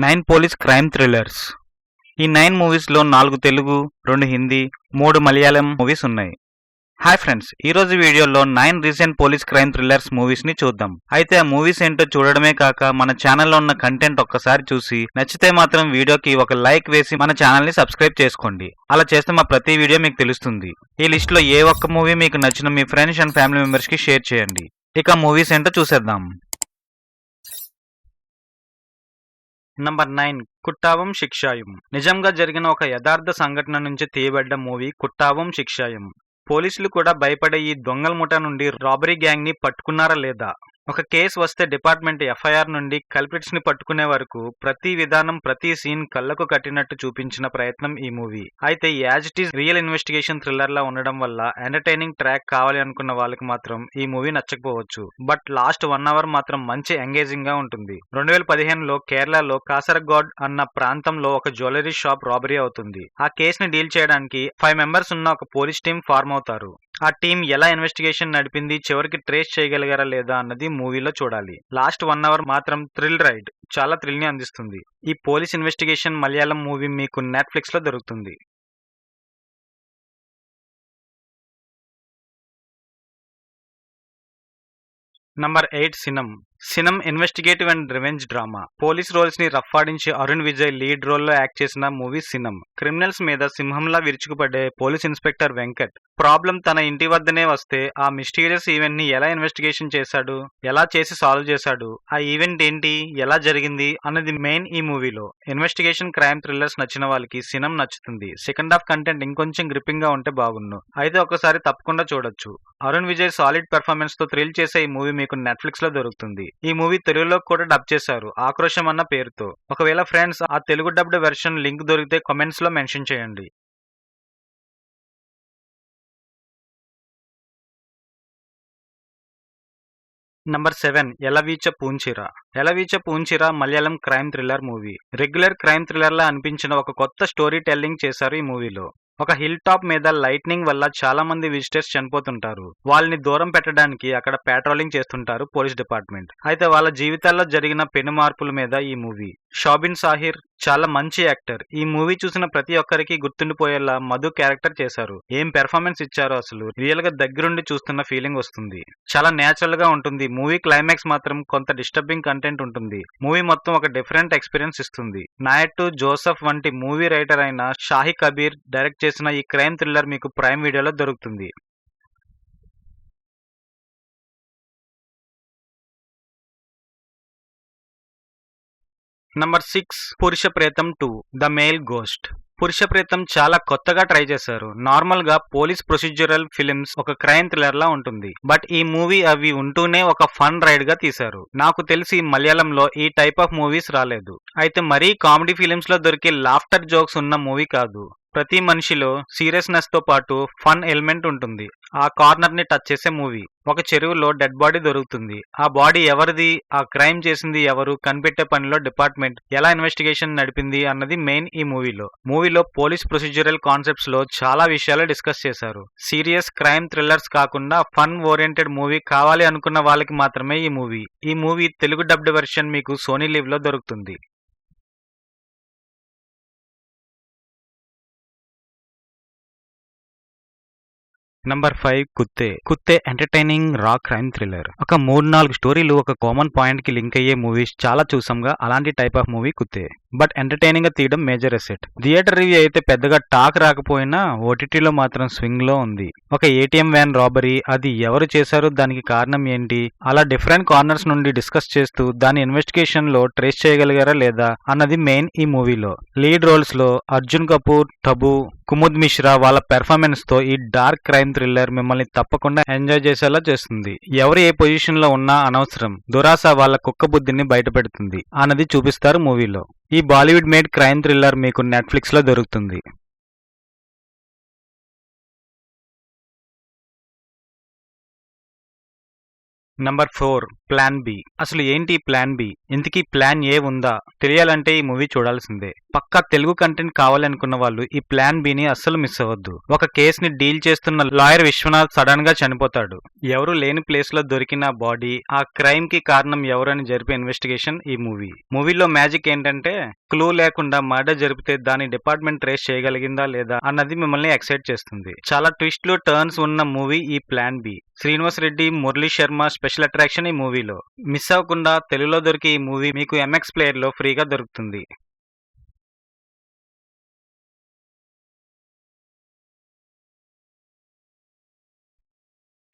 9 police crime thrillers. ఈ 9 మూవీస్లో 4 Telugu, 2 Hindi, 3 Malayalam movies ఉన్నాయి. హాయ్ ఫ్రెండ్స్, ఈరోజు వీడియోలో 9 రీసెంట్ పోలీస్ క్రైమ్ థ్రిల్లర్స్ మూవీస్ని చూద్దాం. అయితే ఆ మూవీస్ ఏంటో చూడడమే కాక మన ఛానల్లో ఉన్న కంటెంట్ ఒక్కసారి చూసి నచ్చితే మాత్రం వీడియోకి ఒక లైక్ వేసి మన ఛానల్ని సబ్స్క్రైబ్ చేసుకోండి. అలా చేస్తే మా ప్రతి వీడియో మీకు తెలుస్తుంది. ఈ లిస్ట్లో ఏ ఒక్క మూవీ మీకు నచ్చిన మీ ఫ్రెండ్స్ అండ్ ఫ్యామిలీ మెంబర్స్కి షేర్ చేయండి. ఇక మూవీస్ ఏంటో చూసేద్దాం. నంబర్ 9 కుట్టావం శిక్షాయం. నిజంగా జరిగిన ఒక యథార్థ సంఘటన నుంచి తీయబడ్డ మూవీ కుట్టావం శిక్షాయం. పోలీసులు కూడా భయపడే ఈ దొంగల ముఠా నుండి రాబరీ గ్యాంగ్ ని పట్టుకున్నారా లేదా? ఒక కేసు వస్తే డిపార్ట్మెంట్ ఎఫ్ఐఆర్ నుండి కల్ప్రిట్స్ ని పట్టుకునే వరకు ప్రతి విధానం, ప్రతి సీన్ కళ్లకు కట్టినట్టు చూపించిన ప్రయత్నం ఈ మూవీ. అయితే as it is real investigation thriller లా ఉండడం వల్ల ఎంటర్టైనింగ్ ట్రాక్ కావాలి అనుకున్న వాళ్ళకి మాత్రం ఈ మూవీ నచ్చకపోవచ్చు. బట్ లాస్ట్ 1 అవర్ మాత్రం మంచి ఎంగేజింగ్ గా ఉంటుంది. 2015లో కేరళలో కాసరగోడ్ అన్న ప్రాంతంలో ఒక జ్యువెలరీ షాప్ రాబరీ అవుతుంది. ఆ కేసుని డీల్ చేయడానికి 5 మెంబర్స్ ఉన్న ఒక పోలీస్ టీం ఫార్మ్ అవుతారు. ఆ టీం ఎలా ఇన్వెస్టిగేషన్ నడిపింది, చివరికి ట్రేస్ చేయగలిగారా లేదా అన్నది మూవీలో చూడాలి. లాస్ట్ 1 అవర్ మాత్రం థ్రిల్ రైడ్, చాలా థ్రిల్ ని అందిస్తుంది. ఈ పోలీస్ ఇన్వెస్టిగేషన్ మలయాళం మూవీ మీకు నెట్ఫ్లిక్స్ లో దొరుకుతుంది. Number 8 Sinam. Sinam investigative and revenge drama. Police roles ని రఫ్ఫాడించి అరుణ్ విజయ్ లీడ్ రోల్ లో యాక్ట్ చేసిన మూవీ సినం. క్రిమినల్స్ మీద సింహంలా విరుచుకుపడే పోలీస్ ఇన్స్పెక్టర్ వెంకట్ ప్రాబ్లం తన ఇంటి వద్దనే వస్తే ఆ మిస్టీరియస్ ఈవెంట్ ని ఎలా ఇన్వెస్టిగేషన్ చేశాడు, ఎలా చేసి సాల్వ్ చేశాడు, ఆ ఈవెంట్ ఏంటి, ఎలా జరిగింది అన్నది మెయిన్ ఈ మూవీలో. ఇన్వెస్టిగేషన్ క్రైమ్ థ్రిల్లర్స్ నచ్చిన వాళ్ళకి సినం నచ్చుతుంది. సెకండ్ హాఫ్ కంటెంట్ ఇంకొంచెం గ్రిప్పింగ్ గా ఉంటే బాగుండు. అయితే ఒకసారి తప్పకుండా చూడొచ్చు. అరుణ్ విజయ్ సాలిడ్ పెర్ఫార్మెన్స్ తో థ్రిల్ చేసే ఈ మూవీ మీకు నెట్ఫ్లిక్స్ లో దొరుకుతుంది. ఈ మూవీ తెలుగులో కూడా డబ్ చేశారు, ఆక్రోశం అన్న పేరుతో. ఒకవేళ ఫ్రెండ్స్ ఆ తెలుగు డబ్డ్ వెర్షన్ లింక్ దొరికితే కామెంట్స్ లో మెన్షన్ చేయండి. Number 7 Elaveezha Poonchira. Elaveezha Poonchira Malayalam crime thriller movie. Regular crime thriller లా అనిపించిన ఒక కొత్త స్టోరీ టెల్లింగ్ చేశారు ఈ మూవీలో. ఒక హిల్ టాప్ మీద లైట్నింగ్ వల్ల చాలా మంది విజిటర్స్ చనిపోతుంటారు. వాళ్ళని దూరం పెట్టడానికి అక్కడ పెట్రోలింగ్ చేస్తుంటారు పోలీస్ డిపార్ట్మెంట్. అయితే వాళ్ళ జీవితాల్లో జరిగిన పెను మార్పుల మీద ఈ మూవీ. షాబిన్ సాహిర్ చాలా మంచి యాక్టర్. ఈ మూవీ చూసిన ప్రతి ఒక్కరికి గుర్తుండిపోయేలా మధు క్యారెక్టర్ చేశారు. ఏం పెర్ఫార్మెన్స్ ఇచ్చారో, అసలు రియల్ గా దగ్గరుండి చూస్తున్న ఫీలింగ్ వస్తుంది. చాలా నేచురల్ గా ఉంటుంది. మూవీ క్లైమాక్స్ మాత్రం కొంత డిస్టర్బింగ్ కంటెంట్ ఉంటుంది. మూవీ మొత్తం ఒక డిఫరెంట్ ఎక్స్పీరియన్స్ ఇస్తుంది. నాయట్టు జోసెఫ్ వంటి మూవీ రైటర్ అయిన షాహి కబీర్ డైరెక్ట్ చేసిన ఈ క్రైమ్ థ్రిల్లర్ మీకు ప్రైమ్ వీడియోలో దొరుకుతుంది. నంబర్ 6 పురుష ప్రేతం 2 ద మేల్ గోస్ట్. పురుష ప్రేతం చాలా కొత్తగా ట్రై చేశారు. నార్మల్ గా పోలీస్ ప్రొసీజరల్ ఫిలిమ్స్ ఒక క్రైమ్ థ్రిల్లర్ లా ఉంటుంది. బట్ ఈ మూవీ అవి ఉంటూనే ఒక ఫన్ రైడ్ గా తీశారు. నాకు తెలిసి మలయాళంలో ఈ టైప్ ఆఫ్ మూవీస్ రాలేదు. అయితే మరీ కామెడీ ఫిలిమ్స్ లో దొరికే లాఫ్టర్ జోక్స్ ఉన్న మూవీ కాదు. ప్రతి మనిషిలో సీరియస్నెస్ తో పాటు ఫన్ ఎలిమెంట్ ఉంటుంది. ఆ కార్నర్ ని టచ్ చేసే మూవీ. ఒక చెరువులో డెడ్ బాడీ దొరుకుతుంది. ఆ బాడీ ఎవరిది, ఆ క్రైమ్ చేసింది ఎవరు, కనిపెట్టే పనిలో డిపార్ట్మెంట్ ఎలా ఇన్వెస్టిగేషన్ నడిపింది అన్నది మెయిన్ ఈ మూవీలో పోలీస్ ప్రొసీజరల్ కాన్సెప్ట్స్ లో చాలా విషయాలు డిస్కస్ చేశారు. సీరియస్ క్రైమ్ థ్రిల్లర్స్ కాకుండా ఫన్ ఓరియంటెడ్ మూవీ కావాలి అనుకున్న వాళ్ళకి మాత్రమే ఈ మూవీ తెలుగు డబ్డ్ వెర్షన్ మీకు సోనీ లివ్ లో దొరుకుతుంది. Number 5 Kuttey entertaining raw crime thriller. ఒక 3-4 స్టోరీలు ఒక కామన్ పాయింట్ కి లింక్ అయ్యే మూవీస్ చాలా చూసాంగా. అలాంటి type of movie Kuttey. But entertaining గా తీయడం మేజర్ ఎసెట్. థియేటర్ రివ్యూ అయితే పెద్దగా టాక్ రాకపోయినా ఓటీటీలో మాత్రం స్వింగ్ లో ఉంది. ఒక ఏటీఎం వ్యాన్ రాబరీ, అది ఎవరు చేశారు, దానికి కారణం ఏంటి, అలా డిఫరెంట్ కార్నర్స్ నుండి డిస్కస్ చేస్తూ దాని ఇన్వెస్టిగేషన్ లో ట్రేస్ చేయగలిగారా లేదా అన్నది మెయిన్ ఈ మూవీలో. లీడ్ రోల్స్ లో అర్జున్ కపూర్, టబు, కుముద్ మిశ్రా వాళ్ళ పెర్ఫార్మెన్స్ తో ఈ డార్క్ క్రైమ్ థ్రిల్లర్ మిమ్మల్ని తప్పకుండా ఎంజాయ్ చేసేలా చేస్తుంది. ఎవరు ఏ పొజిషన్ లో ఉన్నా అనవసరం, దురాశ వాళ్ళ కుక్క బుద్ధిని బయట పెడుతుంది అన్నది చూపిస్తారు మూవీలో. ఈ బాలీవుడ్ మేడ్ క్రైమ్ థ్రిల్లర్ మీకు నెట్ఫ్లిక్స్ లో దొరుకుతుంది. Number 4 plan B. అసలు ఏంటి ప్లాన్ బి? ఇంతకీ ప్లాన్ ఏ ఉందా? తెలియాలంటే ఈ మూవీ చూడాల్సిందే. పక్కా తెలుగు కంటెంట్ కావాలనుకున్న వాళ్ళు ఈ ప్లాన్ బి ని అస్సలు మిస్ అవ్వద్దు. ఒక కేసుని డీల్ చేస్తున్న లాయర్ విశ్వనాథ్ సడన్ గా చనిపోతాడు. ఎవరు లేని ప్లేస్ లో దొరికిన బాడీ, ఆ క్రైమ్ కి కారణం ఎవరని జరిపే ఇన్వెస్టిగేషన్ ఈ మూవీ. మూవీలో మ్యాజిక్ ఏంటంటే క్లూ లేకుండా మర్డర్ జరిపితే దాని డిపార్ట్మెంట్ ట్రేస్ చేయగలిగిందా లేదా అన్నది మిమ్మల్ని ఎక్సైట్ చేస్తుంది. చాలా ట్విస్ట్లు టర్న్స్ ఉన్న మూవీ ఈ plan B. Srinivas Reddy, Murali Sharma special attraction ఈ మూవీలో. మిస్ అవ్వకుండా తెలుగులో దొరికే ఈ మూవీ మీకు ఎంఎక్స్ ప్లేయర్ లో ఫ్రీగా దొరుకుతుంది.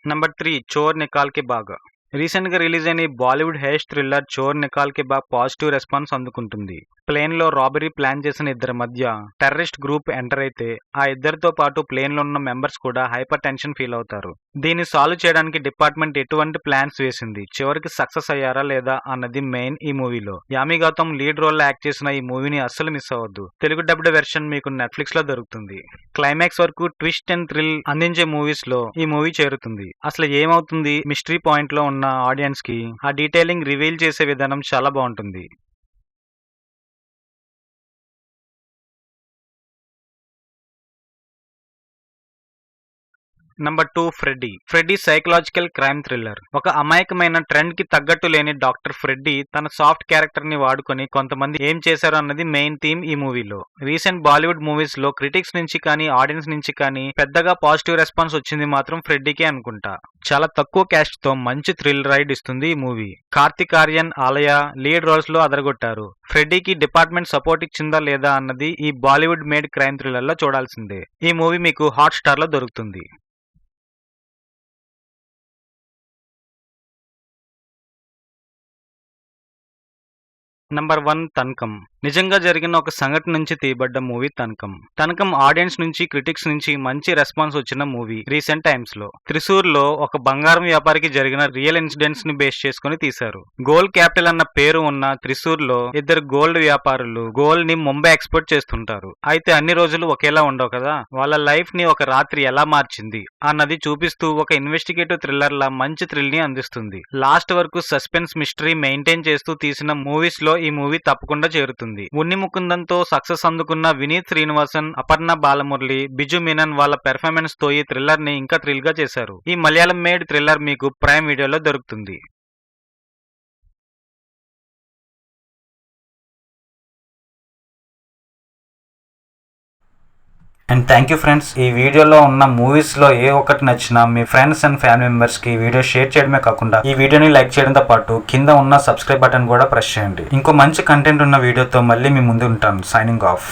నంబర్ 3 చోర్ నికాల్ కే బాగ్. రీసెంట్ గా రిలీజ్ అయిన ఈ బాలీవుడ్ హేష్ థ్రిల్లర్ చోర్ నికాల్ కే బాగ్ పాజిటివ్ రెస్పాన్స్ అందుకుంటుంది. ప్లేన్ లో రాబరీ ప్లాన్ చేసిన ఇద్దరి మధ్య టెర్రరిస్ట్ గ్రూప్ ఎంటర్ అయితే ఆ ఇద్దరితో పాటు ప్లేన్ లో ఉన్న మెంబర్స్ కూడా హైపర్ టెన్షన్ ఫీల్ అవుతారు. దీన్ని సాల్వ్ చేయడానికి డిపార్ట్మెంట్ ఎటువంటి ప్లాన్స్ వేసింది, చివరికి సక్సెస్ అయ్యారా లేదా అన్నది మెయిన్ ఈ మూవీలో. యామి గౌతమ్ లీడ్ రోల్ లో యాక్ట్ చేసిన ఈ మూవీని అస్సలు మిస్ అవ్వద్దు. తెలుగు డబ్డ్ వెర్షన్ మీకు నెట్ఫ్లిక్స్ లో దొరుకుతుంది. క్లైమాక్స్ వరకు ట్విస్ట్ అండ్ థ్రిల్ అందించే మూవీస్ లో ఈ మూవీ చేరుతుంది. అసలు ఏమవుతుంది మిస్టరీ పాయింట్ లో ఉన్న ఆడియన్స్ కి ఆ డీటెయిలింగ్ రివీల్ చేసే విధానం చాలా బాగుంటుంది. Number 2 Freddie. Freddie psychological crime thriller. ఒక అమాయకమైన ట్రెండ్ కి తగ్గట్టు లేని డాక్టర్ ఫ్రెడ్డీ తన సాఫ్ట్ క్యారెక్టర్ ని వాడుకొని కొంతమంది ఏం చేశారు అన్నది మెయిన్ థీమ్ ఈ మూవీలో. రీసెంట్ బాలీవుడ్ మూవీస్ లో క్రిటిక్స్ నుంచి కానీ ఆడియన్స్ నుంచి కానీ పెద్దగా పాజిటివ్ రెస్పాన్స్ వచ్చింది మాత్రం ఫ్రెడ్డీకే అనుకుంటా. చాలా తక్కువ క్యాస్ట్ తో మంచి థ్రిల్ రైడ్ ఇస్తుంది ఈ మూవీ. కార్తిక్ ఆర్యన్, ఆలయ లీడ్ రోల్స్ లో అదరగొట్టారు. ఫ్రెడ్డీకి డిపార్ట్మెంట్ సపోర్ట్ ఇచ్చిందా లేదా అన్నది ఈ బాలీవుడ్ మేడ్ క్రైమ్ థ్రిల్లర్ లో చూడాల్సిందే. ఈ మూవీ మీకు హాట్ స్టార్ లో దొరుకుతుంది. నంబర్ 1 తనకం. నిజంగా జరిగిన ఒక సంఘటన నుంచి తీయబడ్డ మూవీ తనకం. తనకం ఆడియన్స్ నుంచి క్రిటిక్స్ నుంచి మంచి రెస్పాన్స్ వచ్చిన మూవీ రీసెంట్ టైమ్స్ లో. త్రిశూర్ లో ఒక బంగారం వ్యాపారికి జరిగిన రియల్ ఇన్సిడెంట్స్ ని బేస్ చేసుకుని తీశారు. గోల్డ్ క్యాపిటల్ అన్న పేరు ఉన్న త్రిశూర్ లో ఇద్దరు గోల్డ్ వ్యాపారులు గోల్డ్ ని ముంబై ఎక్స్పోర్ట్ చేస్తుంటారు. అయితే అన్ని రోజులు ఒకేలా ఉండవు కదా, వాళ్ళ లైఫ్ ని ఒక రాత్రి ఎలా మార్చింది అన్నది చూపిస్తూ ఒక ఇన్వెస్టిగేటివ్ థ్రిల్లర్ లా మంచి థ్రిల్ ని అందిస్తుంది. లాస్ట్ వరకు సస్పెన్స్ మిస్టరీ మెయింటైన్ చేస్తూ తీసిన మూవీస్ లో ఈ మూవీ తప్పకుండా చేరుతుంది. ఉన్ని ముకుందంతో సక్సెస్ అందుకున్న వినీత్ శ్రీనివాసన్, అపర్ణ బాలమురళి, బిజు మీనన్ వాళ్ళ పెర్ఫార్మెన్స్ తో ఈ థ్రిల్లర్ ని ఇంకా థ్రిల్ గా చేశారు. ఈ మలయాళం మేడ్ థ్రిల్లర్ మీకు ప్రైమ్ వీడియోలో దొరుకుతుంది. And thank you friends. ఈ వీడియోలో ఉన్న మూవీస్లో ఏ ఒక్కటి నచ్చినా మీ ఫ్రెండ్స్ అండ్ ఫ్యామిలీ మెంబర్స్కి ఈ వీడియో షేర్ చేయడమే కాకుండా ఈ వీడియోని లైక్ చేయడంతో పాటు కింద ఉన్న సబ్స్క్రైబ్ బటన్ కూడా ప్రెస్ చేయండి. ఇంకో మంచి కంటెంట్ ఉన్న వీడియోతో మళ్ళీ మీ ముందు ఉంటాను. Signing off.